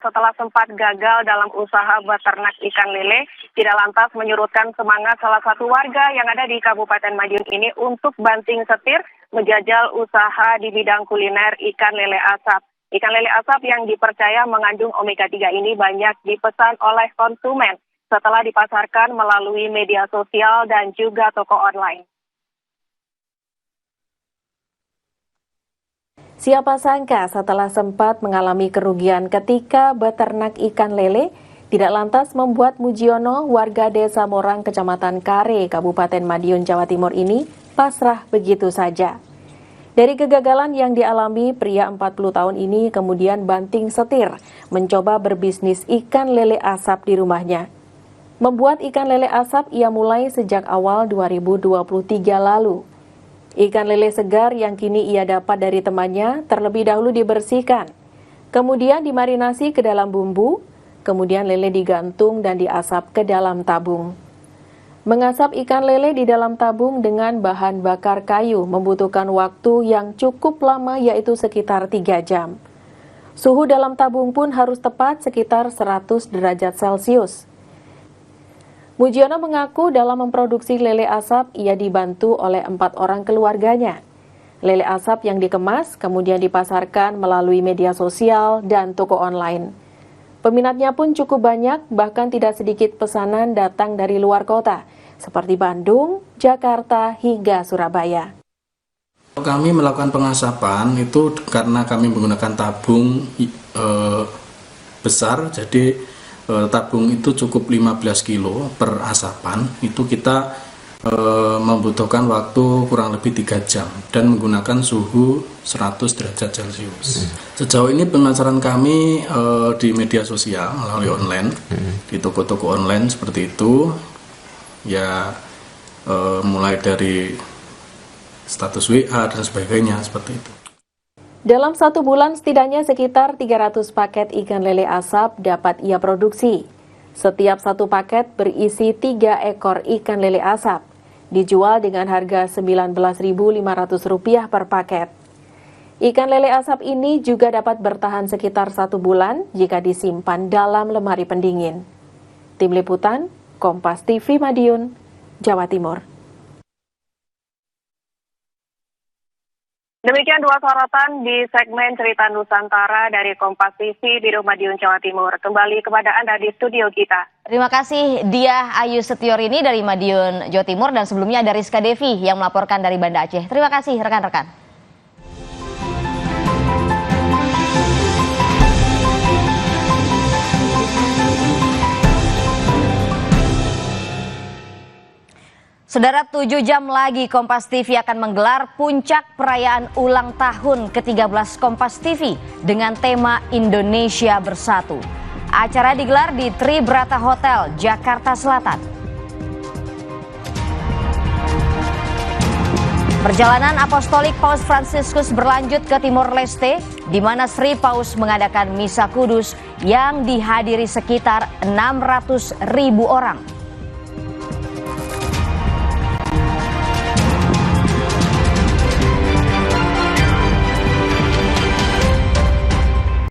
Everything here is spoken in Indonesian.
setelah sempat gagal dalam usaha beternak ikan lele, tidak lantas menyurutkan semangat salah satu warga yang ada di Kabupaten Madiun ini untuk banting setir menjajal usaha di bidang kuliner ikan lele asap. Ikan lele asap yang dipercaya mengandung omega 3 ini banyak dipesan oleh konsumen setelah dipasarkan melalui media sosial dan juga toko online. Siapa sangka setelah sempat mengalami kerugian ketika beternak ikan lele, tidak lantas membuat Mujiono, warga Desa Morang, Kecamatan Kare, Kabupaten Madiun, Jawa Timur ini pasrah begitu saja. Dari kegagalan yang dialami, pria 40 tahun ini kemudian banting setir, mencoba berbisnis ikan lele asap di rumahnya. Membuat ikan lele asap ia mulai sejak awal 2023 lalu. Ikan lele segar yang kini ia dapat dari temannya terlebih dahulu dibersihkan, kemudian dimarinasi ke dalam bumbu, kemudian lele digantung dan diasap ke dalam tabung. Mengasap ikan lele di dalam tabung dengan bahan bakar kayu membutuhkan waktu yang cukup lama, yaitu sekitar 3 jam. Suhu dalam tabung pun harus tepat sekitar 100 derajat Celcius. Mujiono mengaku dalam memproduksi lele asap ia dibantu oleh 4 orang keluarganya. Lele asap yang dikemas kemudian dipasarkan melalui media sosial dan toko online. Peminatnya pun cukup banyak, bahkan tidak sedikit pesanan datang dari luar kota, seperti Bandung, Jakarta, hingga Surabaya. Kami melakukan pengasapan itu karena kami menggunakan tabung besar, jadi tabung itu cukup 15 kilo per asapan. Itu kita membutuhkan waktu kurang lebih 3 jam dan menggunakan suhu 100 derajat Celcius. Sejauh ini pemasaran kami di media sosial melalui online, di toko-toko online seperti itu. Ya mulai dari status WA dan sebagainya seperti itu. Dalam 1 bulan setidaknya sekitar 300 paket ikan lele asap dapat ia produksi. Setiap 1 paket berisi 3 ekor ikan lele asap. Dijual dengan harga Rp19.500 per paket. Ikan lele asap ini juga dapat bertahan sekitar 1 bulan jika disimpan dalam lemari pendingin. Tim Liputan, Kompas TV Madiun, Jawa Timur. Demikian 2 sorotan di segmen Cerita Nusantara dari Kompas TV Biro Madiun, Jawa Timur. Kembali kepada Anda di studio kita. Terima kasih Diah Ayu Setiorini dari Madiun, Jawa Timur, dan sebelumnya ada Rizka Devi yang melaporkan dari Banda Aceh. Terima kasih rekan-rekan. Saudara, 7 jam lagi Kompas TV akan menggelar puncak perayaan ulang tahun ke-13 Kompas TV dengan tema Indonesia Bersatu. Acara digelar di Tribrata Hotel, Jakarta Selatan. Perjalanan apostolik Paus Fransiskus berlanjut ke Timor Leste, di mana Sri Paus mengadakan misa kudus yang dihadiri sekitar 600.000 orang.